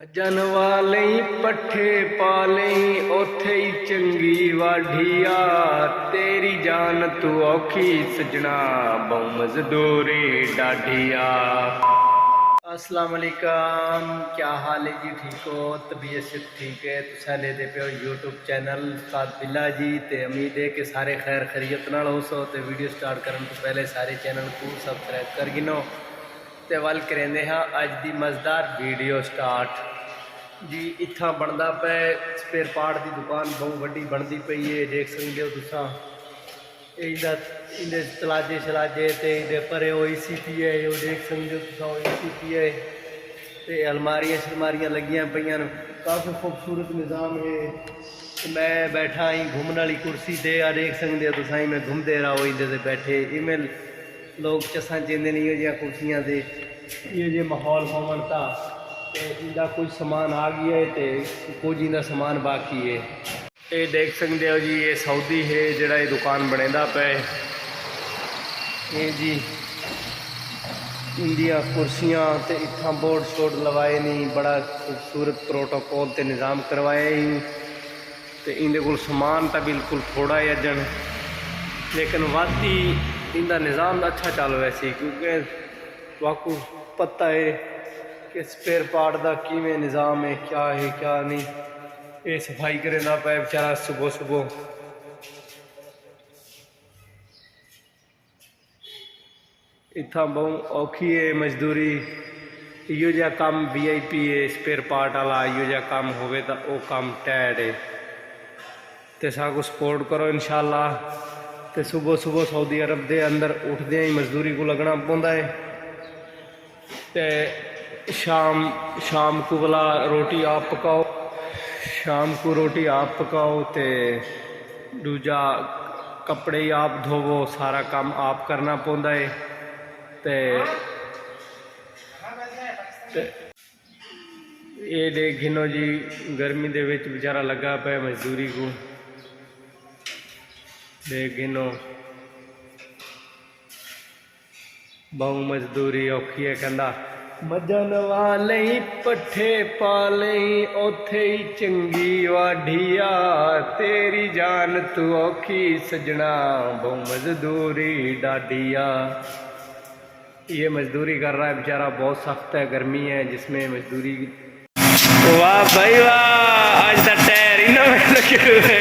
ਜਨ ਵਾਲੇ ਪੱਠੇ ਪਾਲੇ ਓਥੇ ਹੀ ਚੰਗੀ ਵਾਢੀਆ तेरी जान तू औखी सजना बहु मजदूरी डाढिया। अस्सलाम वालेकुम, क्या हाल है जी? ठीक हो? तबीयत से ठीक है? तुसा लेते पे यूट्यूब चैनल उस्ताद बिल्ला जी ते उम्मीद है कि सारे खैर खैरियत नाल हो सो। ते वीडियो स्टार्ट करने तो पहले सारे चैनल को सबसक्राइब कर गिनो ते वल करेंदे हाँ अज दी मज़ेदार वीडियो स्टार्ट जी। इत्था बनता पे स्पेयर पार्ट की दुकान बहुत वड्डी बनती पई है, देख सकते हो तुसा। इहदे तलाजे शलाजे ते इहदे परे ओ AC पी है, वो देख सकते हो तुसा, ओ AC पी है ते अलमारियां शलमारियां लगियां पईयां, काफ़ी खूबसूरत निज़ाम है। मैं बैठा ही घूमने वाली कुर्सी ते आ देख सकते हो तुसा, मैं घूमते रहा इहदे ते बैठे। इवें लोग चसा चेंदे नहीं इहो कुर्सियां ते इहो जे माहौल होवन ता इनका कुछ सामान आ गया है तो कुछ इनका सामान बाकी है। ये देख सकते हो जी, ये सऊदी है जरा ये दुकान बनेदा पे ये जी। इंदिया कुर्सियाँ तो इतना बोर्ड शोर्ड लवाए नहीं, बड़ा खूबसूरत प्रोटोकॉल ते निज़ाम करवाए ही। तो इनके को समान तो बिल्कुल थोड़ा है अजन, लेकिन वाकई इनका निज़ाम अच्छा चल वैसे, क्योंकि वाकू पता है कि स्पेयर पार्ट का किमें निज़ाम है, क्या है क्या नहीं। ये सफाई करेंदा पे बेचारा सुबह सुबह। इतना बहुत औखी है मजदूरी। इहो जिहा काम VIP है स्पेयर पार्ट वाला, इहो जिहा काम होवे तो वो काम टैड है। तो साको सपोर्ट करो इंशाअल्लाह। तो सुबह सुबह सऊदी अरब के अंदर उठदे ही मजदूरी को लगना पौंदा है। तो शाम को वाला रोटी आप पकाओ, शाम को रोटी आप पकाओ, तो दूजा कपड़े ही आप धोवो, सारा काम आप करना पौंदा है। तो ये देख गिनो जी, गर्मी दे विच बेचारा लगा पे मजदूरी को, देख गिनो बहु मजदूरी औखी है। कहंदा मजन वाले पट्ठे पाले ओथे ही चंगी वाढिया तेरी जान तू औखी सजना बहु मजदूरी डाढिया। ये मजदूरी कर रहा है बेचारा, बहुत सख्त है, गर्मी है जिसमें मजदूरी। वाह भाई वाह, आज तक टायर ही ना लगे हुए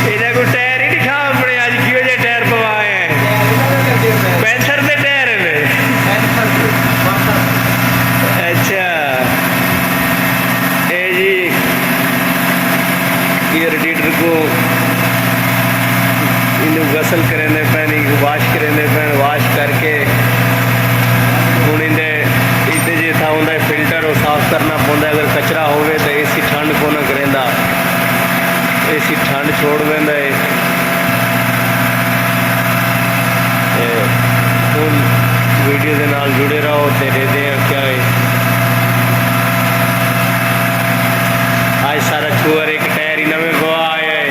इन्हें को टायर ही दिखा अपने, आज क्यों जे टायर पवाए हैं? पैंथर के टायर में। अच्छा ये जी ये रेडिएटर को इन्हें गसल करेंगे पैन, वाश करेंगे पैन, वाश करके हूँ इधे जो था उनका फिल्टर वो साफ करना पौंदा। अगर कचरा होवे तो AC ठंड को ना करेंदा, AC ठंड छोड़ देंदा है। हुण वीडियो के नाल जुड़े रहो तो देखते हैं क्या है। आज सारा छुअर एक टायर ही नवे पवा आया है।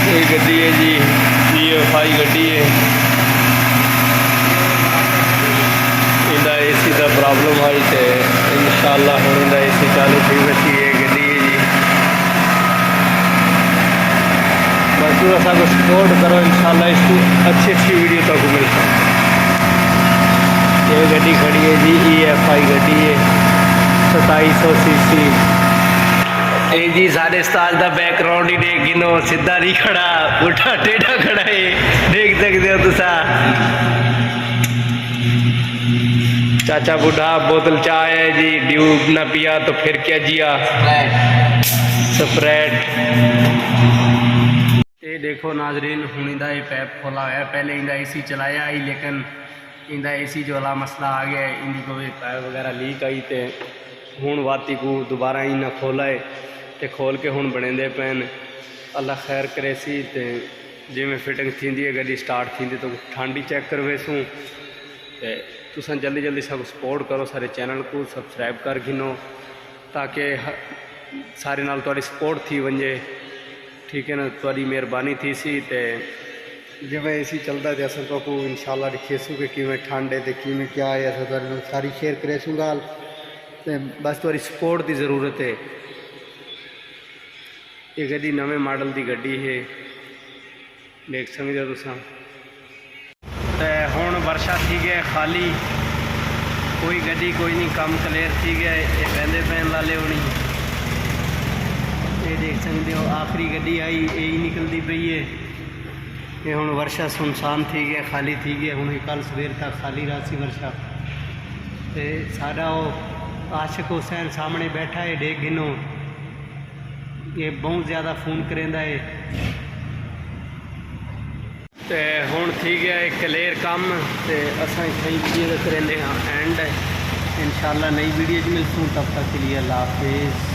ये गड्डी है जी, EFI गड्डी है। इनका AC का प्रॉब्लम आई तो इंशाअल्लाह हम इनका AC चालू थी बची है गड्डी है जी। बाकी ऐसा को सपोर्ट करो इंशाअल्लाह, इसको अच्छी वीडियो तक मिलता। ये गड्डी खड़ी है जी, EFI गड्डी है 2700 cc। ये जी साढ़े उस्ताद का बैकग्राउंड ही देख गिनो, सीधा नहीं खड़ा, उल्टा टेढ़ा खड़ा है, देख सकते हो तुसा। चाचा बुढ़ा बोतल चाय है जी, ड्यूब ना पिया तो फिर क्या जिया, स्प्राइट। ये देखो नाजरीन, हूँ इनका ये पैप खोला है, पहले इनका AC चलाया ही, लेकिन इनका AC जो वाला मसला आ गया, इनकी कोई पैप वगैरह लीक आई तो हूँ वाती को दोबारा ही ना खोला है, तो खोल के हूँ बने पैन। अल्लाह खैर करे सी। तो जिमें फिटिंग थी है गड्डी स्टार्ट थी तो ठंडी चेक करवेसूँ। तुम जल्दी जल्दी सब सपोर्ट करो, सारे चैनल को सबसक्राइब कर गिनो ताकि सारे नाल तुहाडी सपोर्ट थी वंजे। ठीक है ना, तुहाडी मेहरबानी थी सी। तो जिमें एसी चलता तो असं तो इंशाल्लाह दिखेसूँ कि किमें ठंड है तो किमें क्या है, असं तुहाडे सारी शेयर करेसूँ गाल। तो बस तुहाडी सपोर्ट की ज़रूरत है। ये गड्डी नवे मॉडल की गड्डी है, देख सकते हो तुसां। तो हुण वर्षा थी गया खाली, कोई गड्डी कोई नहीं, कम क्लियर थी गया। ये बहते पैन लाले होनी, ये देख सकते हो आखिरी गड्डी आई यही निकलती पई है। ये हुण वर्षा सुनसान थी गया, खाली थी गया। हुण कल सवेर तक खाली रहा सी वर्षा। तो साडा वो आशिक हुसैन सामने बैठा है, देख गिनो, ये बहुत ज़्यादा फ़ोन करेंदा है। तो हुण थी गया एक क्लियर कम, तो असां इत्थे वीडियो करेंदे हाँ एंड। इंशाल्लाह नई वीडियो मिलसूँ, तब तक के लिए अल्लाह हाफिज़।